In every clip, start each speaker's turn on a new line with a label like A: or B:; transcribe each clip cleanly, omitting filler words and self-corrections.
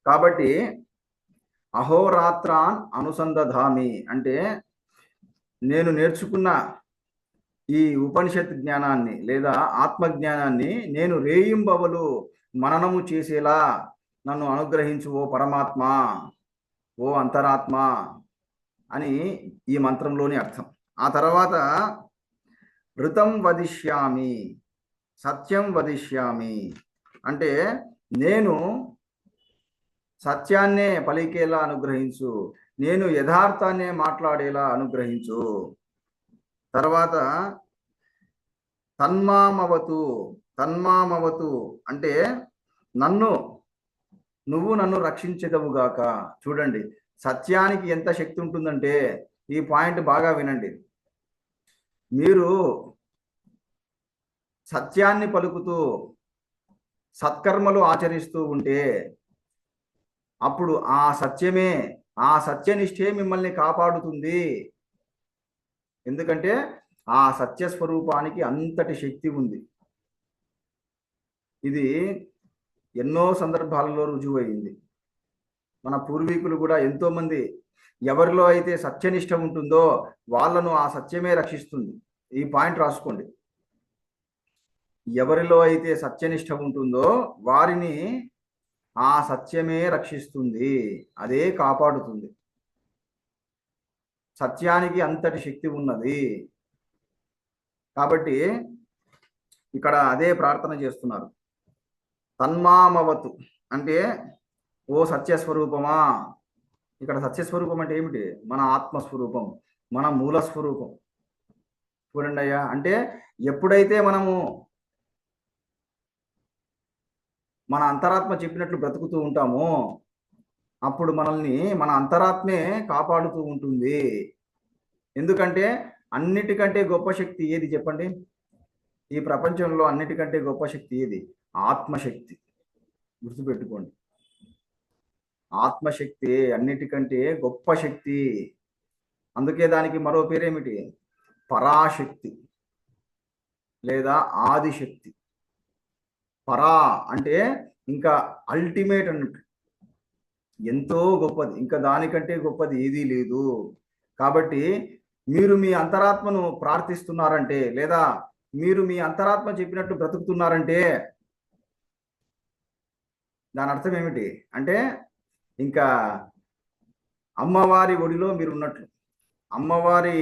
A: కాబట్టి అహోరాత్రాన్ అనుసంధామి అంటే నేను నేర్చుకున్న ఈ ఉపనిషత్ జ్ఞానాన్ని లేదా ఆత్మజ్ఞానాన్ని నేను రేయింబవలు మననము చేసేలా నన్ను అనుగ్రహించు ఓ పరమాత్మ, ఓ అంతరాత్మ అని ఈ మంత్రంలోని అర్థం. ఆ తర్వాత ఋతం వదిష్యామి, సత్యం వదిష్యామి అంటే నేను సత్యాన్నే పలికేలా అనుగ్రహించు, నేను యథార్థాన్నే మాట్లాడేలా అనుగ్రహించు. తర్వాత తన్మామవతు, తన్మామవతు అంటే నువ్వు నన్ను రక్షించెదవుగాక. చూడండి సత్యానికి ఎంత శక్తి ఉంటుందంటే, ఈ పాయింట్ బాగా వినండి. మీరు సత్యాన్ని పలుకుతూ సత్కర్మలు ఆచరిస్తూ ఉంటే అప్పుడు ఆ సత్యమే, ఆ సత్యనిష్ఠే మిమ్మల్ని కాపాడుతుంది. ఎందుకంటే ఆ సత్యస్వరూపానికి అంతటి శక్తి ఉంది. ఇది ఎన్నో సందర్భాలలో రుజువైంది. మన పూర్వీకులు కూడా ఎంతో మంది ఎవరిలో అయితే సత్యనిష్ట ఉంటుందో వాళ్ళను ఆ సత్యమే రక్షిస్తుంది. ఈ పాయింట్ రాసుకోండి. ఎవరిలో అయితే సత్యనిష్ట ఉంటుందో వారిని ఆ సత్యమే రక్షిస్తుంది, అదే కాపాడుతుంది. సత్యానికి అంతటి శక్తి ఉన్నది. కాబట్టి ఇక్కడ అదే ప్రార్థన చేస్తున్నారు. తన్మామవతు అంటే ఓ సత్యస్వరూపమా. ఇక్కడ సత్యస్వరూపం అంటే ఏమిటి? మన ఆత్మస్వరూపం, మన మూల స్వరూపం. చూడండి అయ్యా, అంటే ఎప్పుడైతే మనము మన అంతరాత్మ చెప్పినట్లు బ్రతుకుతూ ఉంటామో అప్పుడు మనల్ని మన అంతరాత్మే కాపాడుతూ ఉంటుంది. ఎందుకంటే అన్నిటికంటే గొప్ప శక్తి ఏది చెప్పండి? ఈ ప్రపంచంలో అన్నిటికంటే గొప్ప శక్తి ఏది? ఆత్మశక్తి. గుర్తుపెట్టుకోండి, ఆత్మశక్తి అన్నిటికంటే గొప్ప శక్తి. అందుకే దానికి మరో పేరేమిటి? పరాశక్తి లేదా ఆదిశక్తి. పరా అంటే ఇంకా అల్టిమేట్ అన్నట్టు, ఎంతో గొప్పది, ఇంకా దానికంటే గొప్పది ఏదీ లేదు. కాబట్టి మీరు మీ అంతరాత్మను ప్రార్థిస్తున్నారంటే లేదా మీరు మీ అంతరాత్మ చెప్పినట్టు బ్రతుకుతున్నారంటే దాని అర్థం ఏమిటి అంటే ఇంకా అమ్మవారి ఒడిలో మీరు ఉన్నట్లు, అమ్మవారి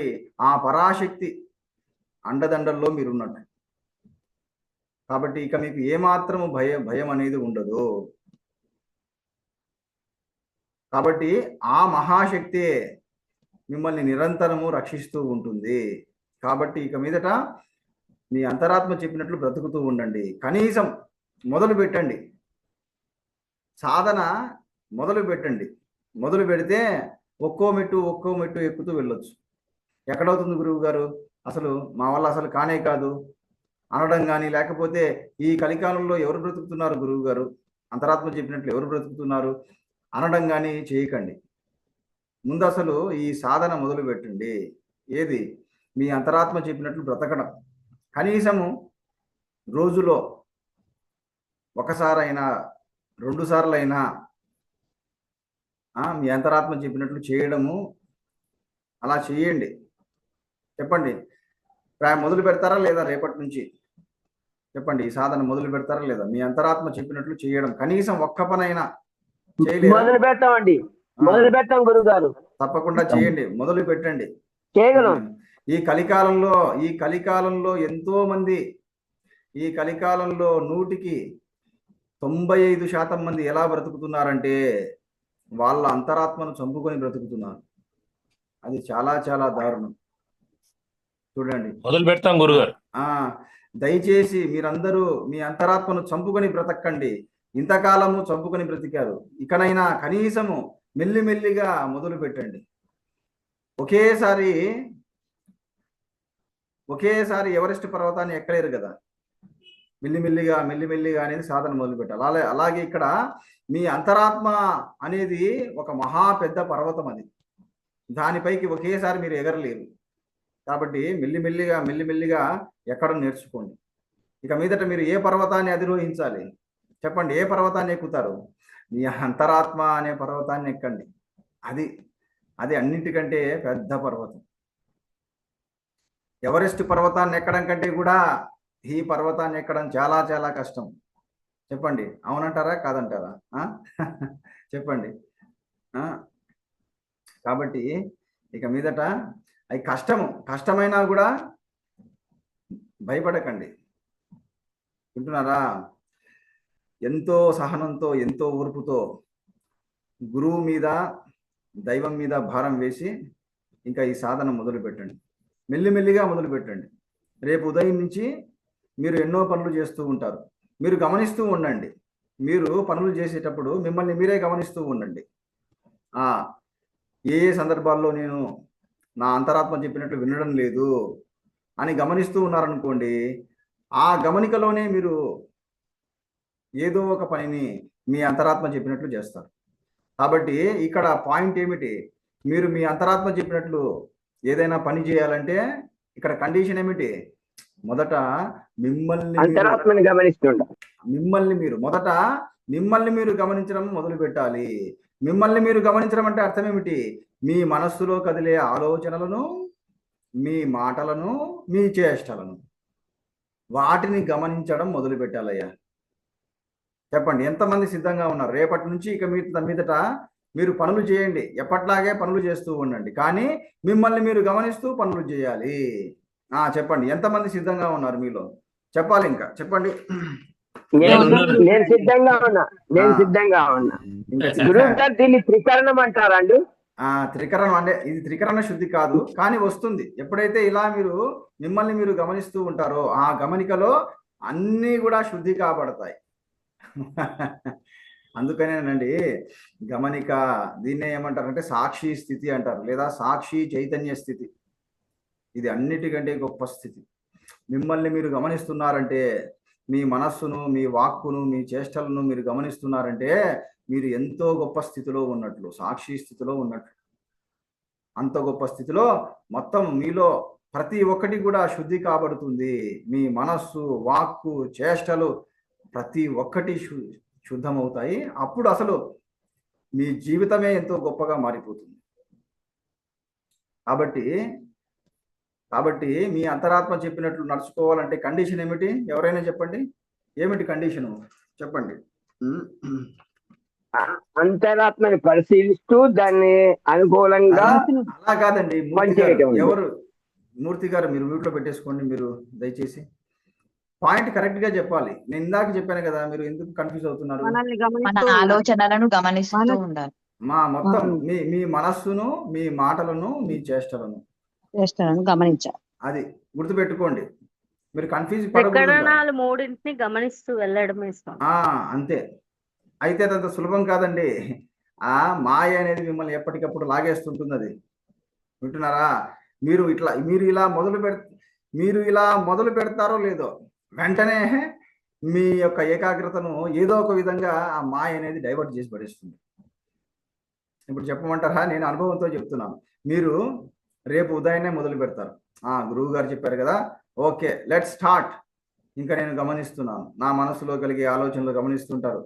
A: ఆ పరాశక్తి అండదండల్లో మీరున్నట్టు. కాబట్టి ఇక మీకు ఏమాత్రము భయం అనేది ఉండదు. కాబట్టి ఆ మహాశక్తే మిమ్మల్ని నిరంతరము రక్షిస్తూ ఉంటుంది. కాబట్టి ఇక మీదట మీ అంతరాత్మ చెప్పినట్లు బ్రతుకుతూ ఉండండి. కనీసం మొదలు పెట్టండి, సాధన మొదలు పెట్టండి. మొదలు పెడితే ఒక్కో మెట్టు ఎక్కుతూ వెళ్ళొచ్చు. ఎక్కడవుతుంది గురువు గారు, అసలు మా వల్ల అసలు కానే కాదు అనడం కానీ, లేకపోతే ఈ కలికాలంలో ఎవరు బ్రతుకుతున్నారు గురువు గారు, అంతరాత్మ చెప్పినట్లు ఎవరు బ్రతుకుతున్నారు అనడం కానీ చేయకండి. ముందు అసలు ఈ సాధన మొదలు పెట్టండి. ఏది? మీ అంతరాత్మ చెప్పినట్లు బ్రతకడం. కనీసము రోజులో ఒకసారైనా 2 సార్లైనా మీ అంతరాత్మ చెప్పినట్లు చేయడము, అలా చేయండి. చెప్పండి, మొదలు పెడతారా లేదా? రేపటి నుంచి చెప్పండి, ఈ సాధన మొదలు పెడతారా లేదా? మీ అంతరాత్మ చెప్పినట్లు చేయడం కనీసం ఒక్క పనైనా చేయలేదు.
B: మొదలు పెడతామండి, మొదలు పెడతాం గురువు గారు.
A: తప్పకుండా చేయండి, మొదలు పెట్టండి,
B: చేయగలం.
A: ఈ కలికాలంలో ఎంతో మంది, ఈ కలికాలంలో 100కి 95% మంది ఎలా బ్రతుకుతున్నారంటే వాళ్ళ అంతరాత్మను చంపుకొని బ్రతుకుతున్నారు. అది చాలా చాలా దారుణం. చూడండి,
C: మొదలు పెడతాం గురుగారు.
A: దయచేసి మీరందరూ మీ అంతరాత్మను చంపుకొని బ్రతకండి. ఇంతకాలము చంపుకొని బ్రతికారు, ఇకనైనా కనీసము మెల్లిమెల్లిగా మొదలు పెట్టండి. ఒకేసారి ఎవరెస్ట్ పర్వతాన్ని ఎక్కలేరు కదా. మెల్లిమెల్లిగా అనేది సాధన మొదలు పెట్టాలి. అలాగే ఇక్కడ మీ అంతరాత్మ అనేది ఒక మహా పెద్ద పర్వతం. అది, దానిపైకి ఒకేసారి మీరు ఎగరలేరు. కాబట్టి మెల్లిమెల్లిగా ఎక్కడం నేర్చుకోండి. ఇక మీదట మీరు ఏ పర్వతాన్ని అధిరోహించాలి చెప్పండి? ఏ పర్వతాన్ని ఎక్కుతారు? మీ అంతరాత్మ అనే పర్వతాన్ని ఎక్కండి. అది అది అన్నిటికంటే పెద్ద పర్వతం. ఎవరెస్ట్ పర్వతాన్ని ఎక్కడం కంటే కూడా ఈ పర్వతాన్ని ఎక్కడం చాలా చాలా కష్టం. చెప్పండి, అవునంటారా కాదంటారా? చెప్పండి. కాబట్టి ఇక మీదట అది కష్టమైనా కూడా భయపడకండి. వింటున్నారా? ఎంతో సహనంతో, ఎంతో ఓర్పుతో గురువు మీద, దైవం మీద భారం వేసి ఇంకా ఈ సాధన మొదలు పెట్టండి. మెల్లిమెల్లిగా మొదలు పెట్టండి. రేపు ఉదయం నుంచి మీరు ఎన్నో పనులు చేస్తూ ఉంటారు. మీరు గమనిస్తూ ఉండండి. మీరు పనులు చేసేటప్పుడు మిమ్మల్ని మీరే గమనిస్తూ ఉండండి. ఏ ఏ సందర్భాల్లో నేను నా అంతరాత్మ చెప్పినట్లు వినడం లేదు అని గమనిస్తూ ఉన్నారనుకోండి, ఆ గమనికలోనే మీరు ఏదో ఒక పనిని మీ అంతరాత్మ చెప్పినట్లు చేస్తారు. కాబట్టి ఇక్కడ పాయింట్ ఏమిటి? మీరు మీ అంతరాత్మ చెప్పినట్లు ఏదైనా పని చేయాలంటే ఇక్కడ కండిషన్ ఏమిటి? మొదట
B: మిమ్మల్ని
A: మీరు గమనించడం మొదలు పెట్టాలి. మిమ్మల్ని మీరు గమనించడం అంటే అర్థం ఏమిటి? మీ మనస్సులో కదిలే ఆలోచనలను, మీ మాటలను, మీ చేష్టలను, వాటిని గమనించడం మొదలు పెట్టాలయ్యా. చెప్పండి, ఎంతమంది సిద్ధంగా ఉన్నారు? రేపటి నుంచి ఇక మీదట మీరు పనులు చేయండి. ఎప్పట్లాగే పనులు చేస్తూ ఉండండి, కానీ మిమ్మల్ని మీరు గమనిస్తూ పనులు చేయాలి. చెప్పండి, ఎంతమంది సిద్ధంగా ఉన్నారు? మీలో చెప్పాలి. ఇంకా చెప్పండి.
B: నేను సిద్ధంగా ఉన్నా. దీన్ని త్రికరణం అంటారండి.
A: త్రికరణం అంటే ఇది త్రికరణ శుద్ధి కాదు, కానీ వస్తుంది. ఎప్పుడైతే ఇలా మీరు మిమ్మల్ని మీరు గమనిస్తూ ఉంటారో ఆ గమనికలో అన్నీ కూడా శుద్ధి కాబడతాయి. అందుకనేనండి గమనిక, దీన్నే ఏమంటారంటే సాక్షి స్థితి అంటారు, లేదా సాక్షి చైతన్య స్థితి. ఇది అన్నిటికంటే గొప్ప స్థితి. మిమ్మల్ని మీరు గమనిస్తున్నారంటే, మీ మనస్సును, మీ వాక్కును, మీ చేష్టలను మీరు గమనిస్తున్నారంటే మీరు ఎంతో గొప్ప స్థితిలో ఉన్నట్లు, సాక్షి స్థితిలో ఉన్నట్లు. అంత గొప్ప స్థితిలో మొత్తం మీలో ప్రతి ఒక్కటి కూడా శుద్ధి కాబడుతుంది. మీ మనస్సు, వాక్కు, చేష్టలు ప్రతి ఒక్కటి శుద్ధమవుతాయి. అప్పుడు అసలు మీ జీవితమే ఎంతో గొప్పగా మారిపోతుంది. కాబట్టి మీ అంతరాత్మ చెప్పినట్లు నడుచుకోవాలంటే కండిషన్ ఏమిటి? ఎవరైనా చెప్పండి, ఏమిటి కండిషను? చెప్పండి.
B: అంతరాత్మని పరిశీలిస్తూ దాన్ని అనుకూలంగా.
A: అలా కాదండి, మూర్తి గారు మీరు మ్యూట్లో పెట్టేసుకోండి. మీరు దయచేసి పాయింట్ కరెక్ట్ గా చెప్పాలి. నేను ఇందాక చెప్పాను కదా, మీరు ఎందుకు కన్ఫ్యూజ్ అవుతున్నారు?
C: మన ఆలోచనలను గమనిస్తూ ఉండాలి.
A: మొత్తం మీ మనస్సును, మీ మాటలను, మీ చేష్టలను
D: గమనించాలి.
A: అది గుర్తుపెట్టుకోండి. మీరు కన్ఫ్యూజ్ పడకూడదు.
D: మూడింటిని గమనిస్తూ వెళ్ళడమే.
A: అంతే. అయితే అదంత సులభం కాదండి. మాయ అనేది మిమ్మల్ని ఎప్పటికప్పుడు లాగేస్తుంటుంది. అది వింటున్నారా? మీరు ఇలా మొదలు పెడతారో లేదో, వెంటనే మీ యొక్క ఏకాగ్రతను ఏదో ఒక విధంగా ఆ మాయ అనేది డైవర్ట్ చేసి పడేస్తుంది. ఇప్పుడు చెప్పమంటారా? నేను అనుభవంతో చెప్తున్నాను. మీరు రేపు ఉదయాన్నే మొదలు పెడతారు. గురువు గారు చెప్పారు కదా, ఓకే లెట్ స్టార్ట్. ఇంకా నేను గమనిస్తున్నాను. నా మనసులో కలిగే ఆలోచనలు గమనిస్తుంటారు,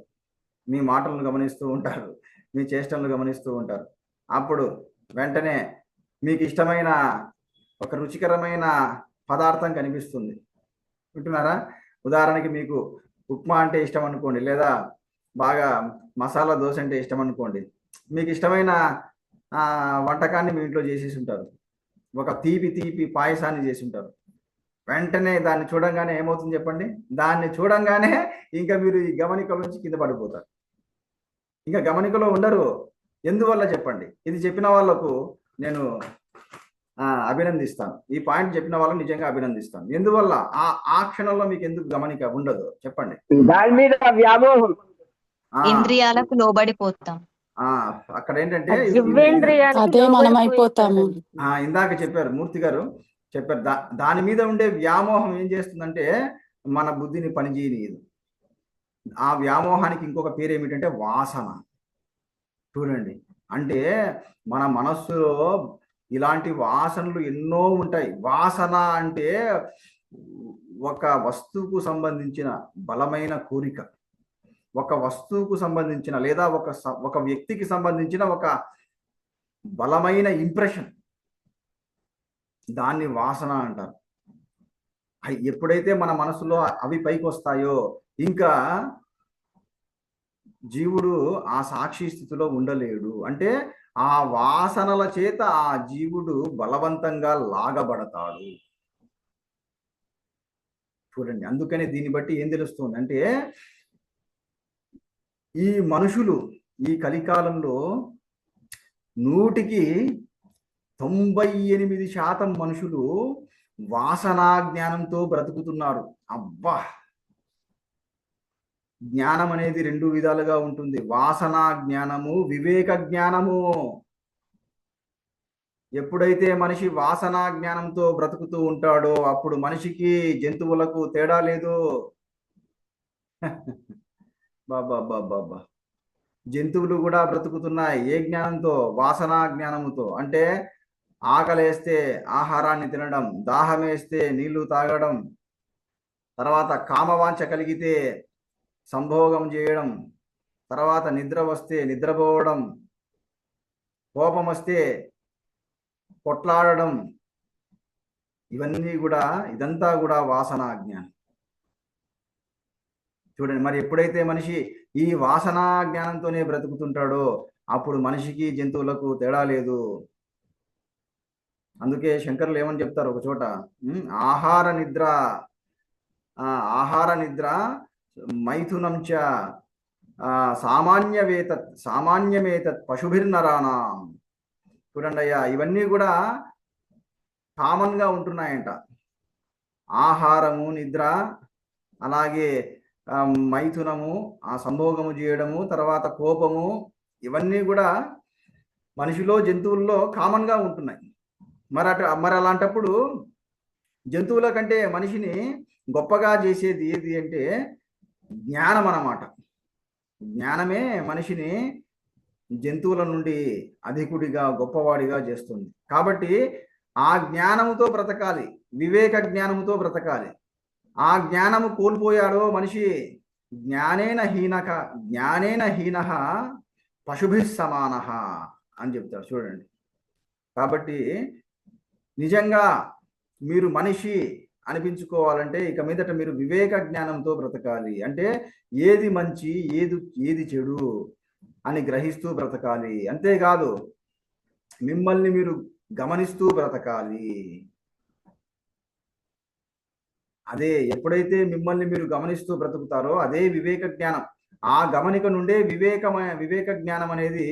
A: మీ మాటలను గమనిస్తూ ఉంటారు, మీ చేష్టలను గమనిస్తూ ఉంటారు. అప్పుడు వెంటనే మీకు ఇష్టమైన ఒక రుచికరమైన పదార్థం కనిపిస్తుంది. వింటున్నారా? ఉదాహరణకి మీకు ఉప్మా అంటే ఇష్టం అనుకోండి, లేదా బాగా మసాలా దోశ అంటే ఇష్టం అనుకోండి. మీకు ఇష్టమైన వంటకాన్ని మీ ఇంట్లో చేసేసి ఉంటారు. ఒక తీపి పాయసాన్ని చేసి ఉంటారు. వెంటనే దాన్ని చూడంగానే ఏమవుతుంది చెప్పండి? దాన్ని చూడంగానే ఇంకా మీరు ఈ గమనికల నుంచి కింద పడిపోతారు. ఇంకా గమనికలో ఉండరు. ఎందువల్ల చెప్పండి? ఇది చెప్పిన వాళ్ళకు నేను అభినందిస్తాను. ఈ పాయింట్ చెప్పిన వాళ్ళని నిజంగా అభినందిస్తాను. ఎందువల్ల? ఆ క్షణంలో మీకు ఎందుకు గమనిక ఉండదు చెప్పండి?
B: దాని మీద వ్యామోహం,
C: ఇంద్రియాలకు లోబడిపోతాం.
A: అక్కడ ఏంటంటే
D: అదే మనం అయిపోతాము.
A: ఇందాక చెప్పారు, మూర్తి గారు చెప్పారు, దాని మీద ఉండే వ్యామోహం ఏం చేస్తుందంటే మన బుద్ధిని పనిచేయలేదు. ఆ వ్యామోహానికి ఇంకొక పేరు ఏమిటంటే వాసన. చూడండి, అంటే మన మనస్సులో ఇలాంటి వాసనలు ఎన్నో ఉంటాయి. వాసన అంటే ఒక వస్తువుకు సంబంధించిన బలమైన కోరిక. ఒక వస్తువుకు సంబంధించిన లేదా ఒక వ్యక్తికి సంబంధించిన ఒక బలమైన ఇంప్రెషన్, దాన్ని వాసన అంటారు. ఎప్పుడైతే మన మనసులో అవి పైకి వస్తాయో ఇంకా జీవుడు ఆ సాక్షి స్థితిలో ఉండలేడు. అంటే ఆ వాసనల చేత ఆ జీవుడు బలవంతంగా లాగబడతాడు. చూడండి, అందుకనే దీన్ని బట్టి ఏం తెలుస్తుంది అంటే ఈ మనుషులు ఈ కలికాలంలో 100కి 98% మనుషులు వాసనా జ్ఞానంతో బ్రతుకుతున్నారు. అబ్బా, జ్ఞానం అనేది 2 విధాలుగా ఉంటుంది. వాసనా జ్ఞానము, వివేక జ్ఞానము. ఎప్పుడైతే మనిషి వాసనా జ్ఞానంతో బ్రతుకుతూ ఉంటాడో అప్పుడు మనిషికి జంతువులకు తేడా లేదు. బాబా బాబా, జంతువులు కూడా బ్రతుకుతున్నాయి. ఏ జ్ఞానంతో? వాసనా జ్ఞానముతో. అంటే ఆకలేస్తే ఆహారాన్ని తినడం, దాహం వేస్తే నీళ్లు తాగడం, తర్వాత కామవాంఛ కలిగితే సంభోగం చేయడం, తర్వాత నిద్ర వస్తే నిద్రపోవడం, కోపం వస్తే కొట్లాడడం, ఇదంతా కూడా వాసనా జ్ఞానం. చూడండి, మరి ఎప్పుడైతే మనిషి ఈ వాసనా జ్ఞానంతోనే బ్రతుకుతుంటాడో అప్పుడు మనిషికి జంతువులకు తేడా లేదు. అందుకే శంకరులు ఏమని చెప్తారు ఒక చోట, ఆహార నిద్ర మైథునంచ సామాన్యమేతత్ పశుభిర్నరాణం. చూడండి అయ్యా, ఇవన్నీ కూడా కామన్గా ఉంటున్నాయంట. ఆహారము, నిద్ర, అలాగే మైథునము, ఆ సంభోగము చేయడము, తర్వాత కోపము, ఇవన్నీ కూడా మనిషిలో జంతువుల్లో కామన్గా ఉంటున్నాయి. మరి అలాంటప్పుడు జంతువుల కంటే మనిషిని గొప్పగా చేసేది ఏది అంటే జ్ఞానం అన్నమాట. జ్ఞానమే మనిషిని జంతువుల నుండి అధికుడిగా, గొప్పవాడిగా చేస్తుంది. కాబట్టి ఆ జ్ఞానముతో బ్రతకాలి, వివేక జ్ఞానముతో బ్రతకాలి. ఆ జ్ఞానము కోల్పోయాడో మనిషి జ్ఞానేన హీనః పశుభిః సమానః అని చెప్తారు. చూడండి, కాబట్టి నిజంగా మీరు మనిషి అనిపించుకోవాలంటే ఇక మీదట మీరు వివేక జ్ఞానంతో బ్రతకాలి. అంటే ఏది మంచి, ఏది చెడు అని గ్రహిస్తూ బ్రతకాలి. అంతేకాదు మిమ్మల్ని మీరు గమనిస్తూ బ్రతకాలి. అదే ఎప్పుడైతే మిమ్మల్ని మీరు గమనిస్తూ బ్రతుకుతారో అదే వివేక జ్ఞానం. ఆ గమనిక నుండే వివేక జ్ఞానం అనేది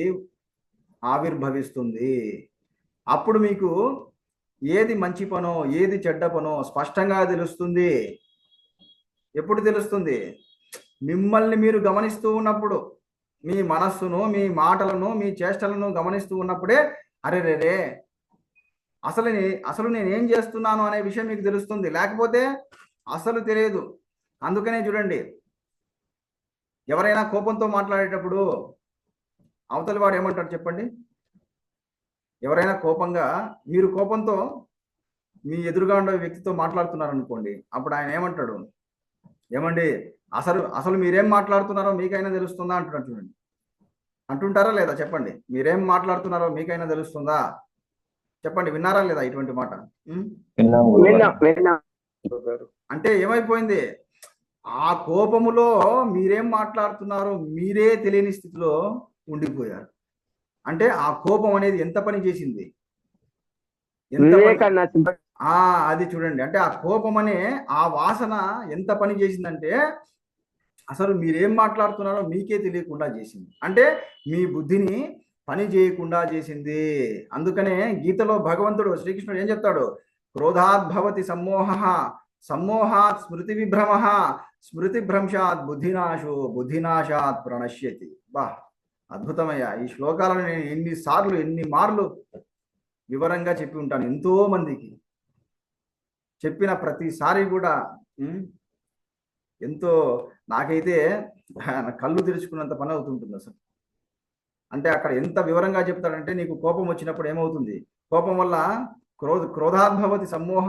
A: ఆవిర్భవిస్తుంది. అప్పుడు మీకు ఏది మంచి పనో, ఏది చెడ్డ పనో స్పష్టంగా తెలుస్తుంది. ఎప్పుడు తెలుస్తుంది? మిమ్మల్ని మీరు గమనిస్తూ ఉన్నప్పుడు, మీ మనస్సును, మీ మాటలను, మీ చేష్టలను గమనిస్తూ ఉన్నప్పుడే అరెరే అసలు నేనేం చేస్తున్నాను అనే విషయం మీకు తెలుస్తుంది. లేకపోతే అసలు తెలియదు. అందుకనే చూడండి, ఎవరైనా కోపంతో మాట్లాడేటప్పుడు అవతలి వాడు ఏమంటాడు చెప్పండి? ఎవరైనా మీరు కోపంతో మీ ఎదురుగా ఉండే వ్యక్తితో మాట్లాడుతున్నారు అనుకోండి, అప్పుడు ఆయన ఏమంటాడు? ఏమండి, అసలు మీరేం మాట్లాడుతున్నారో మీకైనా తెలుస్తుందా అంటున్నాడు. చూడండి, అంటుంటారా లేదా చెప్పండి? మీరేం మాట్లాడుతున్నారో మీకైనా తెలుస్తుందా? చెప్పండి, విన్నారా లేదా ఇటువంటి మాట? అంటే ఏమైపోయింది? ఆ కోపములో మీరేం మాట్లాడుతున్నారో మీరే తెలియని స్థితిలో ఉండిపోయారు. అంటే ఆ కోపం అనేది ఎంత పని చేసింది? అది చూడండి, అంటే ఆ కోపం అనే ఆ వాసన ఎంత పని చేసిందంటే అసలు మీరేం మాట్లాడుతున్నారో మీకే తెలియకుండా చేసింది. అంటే మీ బుద్ధిని పని చేయకుండా చేసింది. అందుకనే గీతలో భగవంతుడు శ్రీకృష్ణుడు ఏం చెప్తాడు? క్రోధాద్భవతి సమ్మోహాత్ స్మృతి విభ్రమ, స్మృతి భ్రంశాత్ బుద్ధినాశాత్ ప్రణశ్యతి. బా, అద్భుతమయ్యా! ఈ శ్లోకాలను నేను ఎన్ని మార్లు వివరంగా చెప్పి ఉంటాను. ఎంతో మందికి చెప్పిన ప్రతిసారి కూడా ఎంతో నాకైతే కళ్ళు తెరుచుకున్నంత పని అవుతుంటుంది అసలు. అంటే అక్కడ ఎంత వివరంగా చెప్తాడంటే, నీకు కోపం వచ్చినప్పుడు ఏమవుతుంది? కోపం వల్ల క్రోధాద్భవతి సమ్మోహ,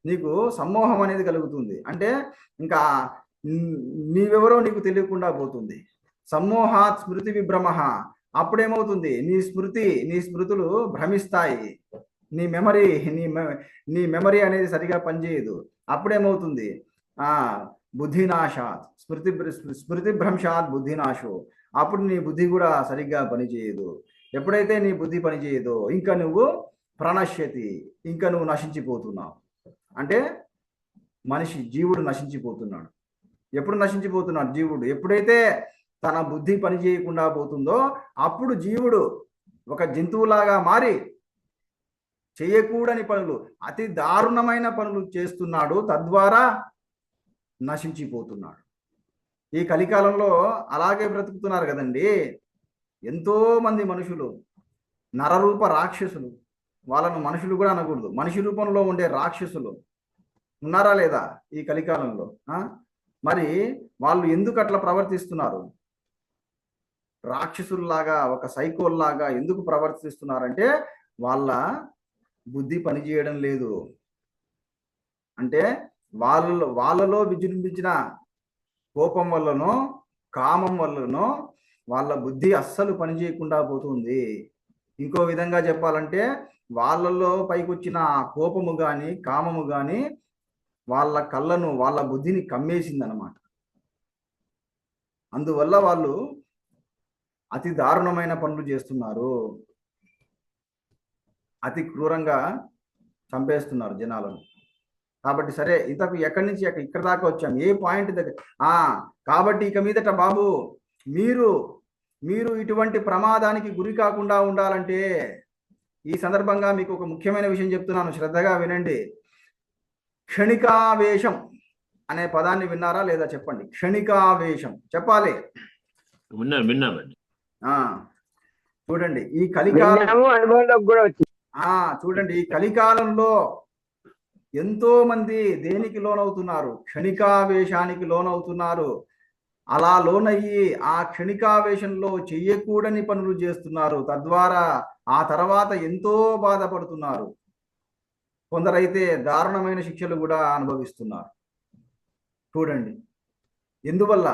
A: నీకు సమ్మోహం అనేది కలుగుతుంది. అంటే ఇంకా నీవెవరో నీకు తెలియకుండా పోతుంది. సమ్మోహాత్ స్మృతి విభ్రమ, అప్పుడేమవుతుంది, నీ స్మృతులు భ్రమిస్తాయి, నీ మెమరీ అనేది సరిగా పనిచేయదు. అప్పుడేమవుతుంది, బుద్ధినాశాత్ స్మృతి భ్రంశాత్ బుద్ధినాశో, అప్పుడు నీ బుద్ధి కూడా సరిగ్గా పనిచేయదు. ఎప్పుడైతే నీ బుద్ధి పనిచేయదో ఇంకా నువ్వు ప్రణశ్యతి, ఇంకా నువ్వు నశించిపోతున్నావు. అంటే జీవుడు నశించిపోతున్నాడు. ఎప్పుడు నశించిపోతున్నాడు జీవుడు? ఎప్పుడైతే తన బుద్ధి పని చేయకుండా పోతుందో అప్పుడు జీవుడు ఒక జంతువులాగా మారి చేయకూడని పనులు, అతి దారుణమైన పనులు చేస్తున్నాడు, తద్వారా నశించిపోతున్నాడు. ఈ కలికాలంలో అలాగే బ్రతుకుతున్నారు కదండి ఎంతో మంది మనుషులు, నరరూప రాక్షసులు. వాళ్ళను మనుషులు కూడా అనకూడదు, మనిషి రూపంలో ఉండే రాక్షసులు ఉన్నారా లేదా ఈ కలికాలంలో? మరి వాళ్ళు ఎందుకు అట్లా ప్రవర్తిస్తున్నారు? రాక్షసుల్లాగా, ఒక సైకోల్లాగా ఎందుకు ప్రవర్తిస్తున్నారంటే వాళ్ళ బుద్ధి పనిచేయడం లేదు. అంటే వాళ్ళలో విజృంభించిన కోపం వల్లనో కామం వల్లనో వాళ్ళ బుద్ధి అస్సలు పనిచేయకుండా పోతుంది. ఇంకో విధంగా చెప్పాలంటే వాళ్ళలో పైకొచ్చిన కోపము కానీ కామము కానీ వాళ్ళ కళ్ళను, వాళ్ళ బుద్ధిని కమ్మేసిందనమాట. అందువల్ల వాళ్ళు అతి దారుణమైన పనులు చేస్తున్నారు, అతి క్రూరంగా చంపేస్తున్నారు జనాలను. కాబట్టి సరే, ఇంతకు ఎక్కడి నుంచి ఇక్కడ దాకా వచ్చాం, ఏ పాయింట్ దగ్గర? కాబట్టి ఇక మీదట బాబు మీరు ఇటువంటి ప్రమాదానికి గురి కాకుండా ఉండాలంటే ఈ సందర్భంగా మీకు ఒక ముఖ్యమైన విషయం చెప్తున్నాను, శ్రద్ధగా వినండి. క్షణికావేశం అనే పదాన్ని విన్నారా లేదా చెప్పండి. క్షణికావేశం చెప్పాలి.
E: విన్నామండి.
A: చూడండి ఈ కలికాలం,
B: అనుభవంలోకి కూడా వచ్చింది.
A: చూడండి ఈ కలికాలంలో ఎంతో మంది దేనికి లోనవుతున్నారు? క్షణికావేశానికి లోనవుతున్నారు. అలా లోనయ్యి ఆ క్షణికావేశంలో చెయ్యకూడని పనులు చేస్తున్నారు, తద్వారా ఆ తర్వాత ఎంతో బాధపడుతున్నారు. కొందరైతే దారుణమైన శిక్షలు కూడా అనుభవిస్తున్నారు. చూడండి ఎందువల్ల?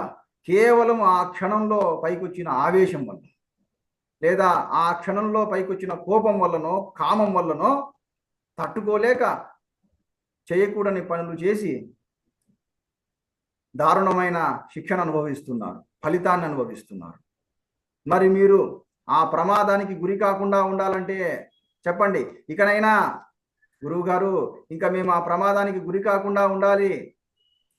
A: కేవలం ఆ క్షణంలో పైకొచ్చిన ఆవేశం వల్ల, లేదా ఆ క్షణంలో పైకొచ్చిన కోపం వల్లనో కామం వల్లనో తట్టుకోలేక చేయకూడని పనులు చేసి దారుణమైన శిక్షను అనుభవిస్తున్నారు, ఫలితాన్ని అనుభవిస్తున్నారు. మరి మీరు ఆ ప్రమాదానికి గురి కాకుండా ఉండాలంటే చెప్పండి. ఇకనైనా గురువు గారు ఇంకా మేము ఆ ప్రమాదానికి గురి కాకుండా ఉండాలి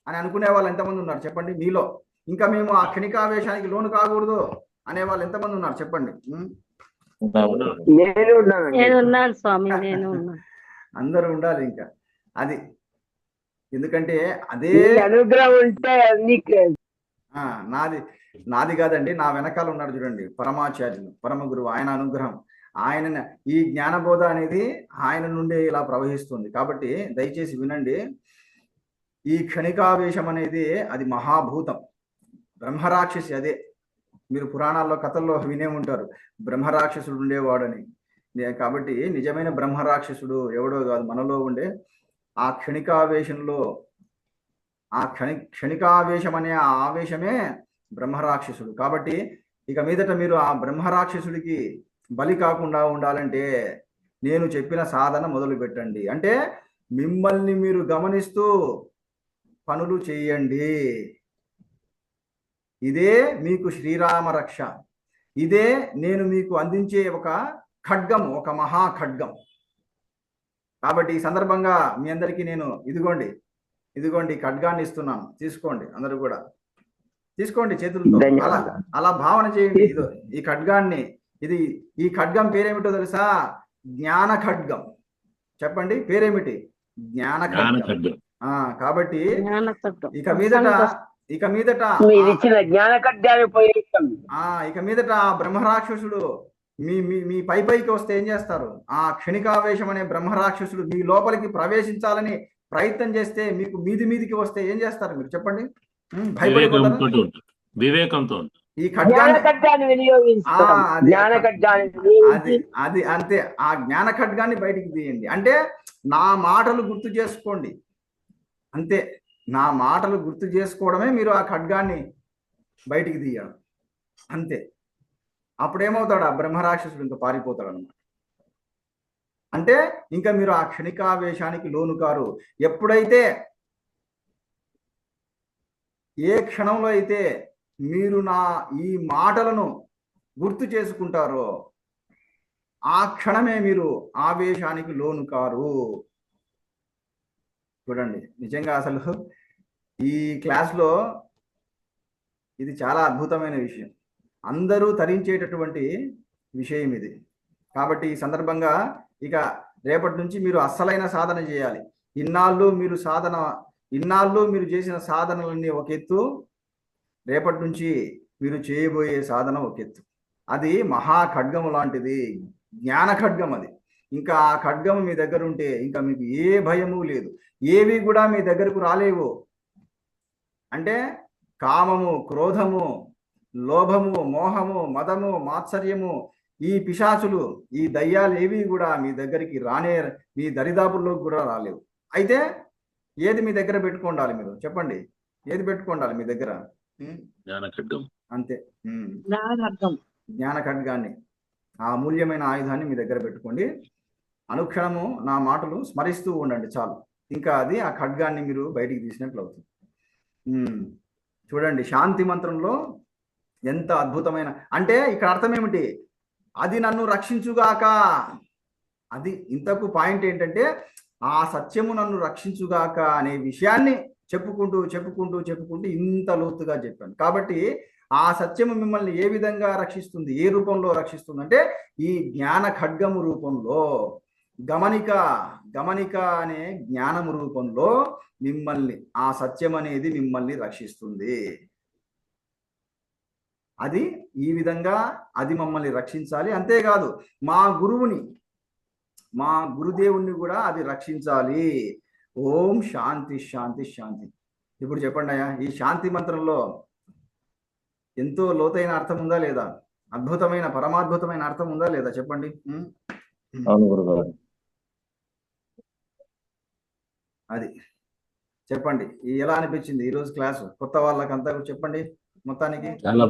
A: అని అనుకునే వాళ్ళు ఎంతమంది ఉన్నారు చెప్పండి మీలో? ఇంకా మేము ఆ క్షణికావేశానికి లోను కాకూడదు అనే వాళ్ళు ఎంతమంది ఉన్నారు చెప్పండి?
D: స్వామి,
A: అందరూ ఉండాలి. ఇంకా అది ఎందుకంటే అదే
B: అనుగ్రహం ఉంటే
A: నాది కాదండి, నా వెనకాల ఉన్నాడు చూడండి పరమాచార్యులు, పరమ గురువు, ఆయన అనుగ్రహం. ఆయన ఈ జ్ఞానబోధ అనేది ఆయన నుండే ఇలా ప్రవహిస్తుంది. కాబట్టి దయచేసి వినండి. ఈ క్షణికావేశం అనేది అది మహాభూతం, బ్రహ్మరాక్షసి. అదే మీరు పురాణాల్లో కథల్లో వినే ఉంటారు, బ్రహ్మరాక్షసుడు ఉండేవాడని. కాబట్టి నిజమైన బ్రహ్మరాక్షసుడు ఎవడో కాదు, మనలో ఉండే ఆ క్షణికావేశంలో, ఆ క్షణికావేశం అనే ఆ ఆవేశమే బ్రహ్మరాక్షసుడు. కాబట్టి ఇక మీదట మీరు ఆ బ్రహ్మరాక్షసుడికి బలి కాకుండా ఉండాలంటే నేను చెప్పిన సాధన మొదలు పెట్టండి. అంటే మిమ్మల్ని మీరు గమనిస్తూ పనులు చేయండి. ఇదే మీకు శ్రీరామ రక్ష. ఇదే నేను మీకు అందించే ఒక ఖడ్గం, ఒక మహా ఖడ్గం. కాబట్టి ఈ సందర్భంగా మీ అందరికీ నేను ఇదిగోండి ఖడ్గాన్ని ఇస్తున్నాను, తీసుకోండి. అందరూ కూడా తీసుకోండి చేతులతో, అలా భావన చేయండి. ఈ ఖడ్గాన్ని, ఈ ఖడ్గం పేరేమిటో తెలుసా? జ్ఞాన ఖడ్గం. చెప్పండి పేరేమిటి? జ్ఞాన ఖడ్గం. కాబట్టి ఇక మీదట బ్రహ్మరాక్షసుడు మీ పైకి వస్తే ఏం చేస్తారు? ఆ క్షణికావేశం అనే బ్రహ్మరాక్షసుడు మీ లోపలికి ప్రవేశించాలని ప్రయత్నం చేస్తే, మీకు మీదికి వస్తే ఏం చేస్తారు మీరు చెప్పండి? భయపడిపోతారు.
E: వివేకంతో
A: ఈ ఖడ్గాన్ని అది అంతే. ఆ జ్ఞాన ఖడ్గాన్ని బయటికి తీయండి. అంటే నా మాటలు గుర్తు చేసుకోండి అంతే. నా మాటలు గుర్తు చేసుకోవడమే మీరు ఆ ఖడ్గాన్ని బయటికి తీయడం, అంతే. అప్పుడేమవుతాడు ఆ బ్రహ్మరాక్షసుడు, ఇంకా పారిపోతాడు అనమాట. అంటే ఇంకా మీరు ఆ క్షణికావేశానికి లోను కారు. ఎప్పుడైతే ఏ క్షణంలో అయితే మీరు నా ఈ మాటలను గుర్తు చేసుకుంటారో ఆ క్షణమే మీరు ఆవేశానికి లోను కారు. చూడండి, నిజంగా అసలు ఈ క్లాస్లో ఇది చాలా అద్భుతమైన విషయం, అందరూ తరించేటటువంటి విషయం ఇది. కాబట్టి ఈ సందర్భంగా ఇక రేపటి నుంచి మీరు అస్సలైన సాధన చేయాలి. ఇన్నాళ్ళు మీరు చేసిన సాధనలన్నీ ఒక ఎత్తు, రేపటి నుంచి మీరు చేయబోయే సాధన ఒక ఎత్తు. అది మహా ఖడ్గము లాంటిది, జ్ఞాన ఖడ్గం అది. ఇంకా ఆ ఖడ్గము మీ దగ్గర ఉంటే ఇంకా మీకు ఏ భయము లేదు, ఏవి కూడా మీ దగ్గరకు రాలేవు. అంటే కామము, క్రోధము, లోభము, మోహము, మదము, మాత్సర్యము, ఈ పిశాచులు, ఈ దయ్యాలు ఏవి కూడా మీ దగ్గరికి మీ దరిదాపుల్లోకి కూడా రాలేవు. అయితే ఏది మీ దగ్గర పెట్టుకోండాలి? మీరు చెప్పండి, ఏది పెట్టుకోండాలి మీ దగ్గర?
E: జ్ఞాన ఖడ్గం.
A: అంతే,
D: జ్ఞానఖడ్గం.
A: జ్ఞాన ఖడ్గాన్ని, ఆ అమూల్యమైన ఆయుధాన్ని మీ దగ్గర పెట్టుకోండి. అనుక్షణము నా మాటలు స్మరిస్తూ ఉండండి చాలు. ఇంకా అది ఆ ఖడ్గాన్ని మీరు బయటికి తీసినట్లు అవుతుంది. చూడండి, శాంతి మంత్రంలో ఎంత అద్భుతమైన, అంటే ఇక్కడ అర్థం ఏమిటి? అది నన్ను రక్షించుగాక. అది ఇంతకు పాయింట్ ఏంటంటే ఆ సత్యము నన్ను రక్షించుగాక అనే విషయాన్ని చెప్పుకుంటూ చెప్పుకుంటూ చెప్పుకుంటూ ఇంత లోతుగా చెప్పాను. కాబట్టి ఆ సత్యము మిమ్మల్ని ఏ విధంగా రక్షిస్తుంది, ఏ రూపంలో రక్షిస్తుంది అంటే ఈ జ్ఞాన ఖడ్గము రూపంలో, గమనిక అనే జ్ఞానము రూపంలో మిమ్మల్ని, ఆ సత్యం అనేది మిమ్మల్ని రక్షిస్తుంది. అది ఈ విధంగా అది మమ్మల్ని రక్షించాలి. అంతేకాదు మా గురుదేవుణ్ణి కూడా అది రక్షించాలి. ఓం శాంతి శాంతి శాంతి. ఇప్పుడు చెప్పండి అయ్యా, ఈ శాంతి మంత్రంలో ఎంతో లోతైన అర్థం ఉందా లేదా? అద్భుతమైన, పరమాద్భుతమైన అర్థం ఉందా లేదా? చెప్పండి. అది చెప్పండి, ఎలా అనిపించింది ఈరోజు క్లాసు? కొత్త వాళ్ళకంతా చెప్పండి మొత్తానికి.
E: చాలా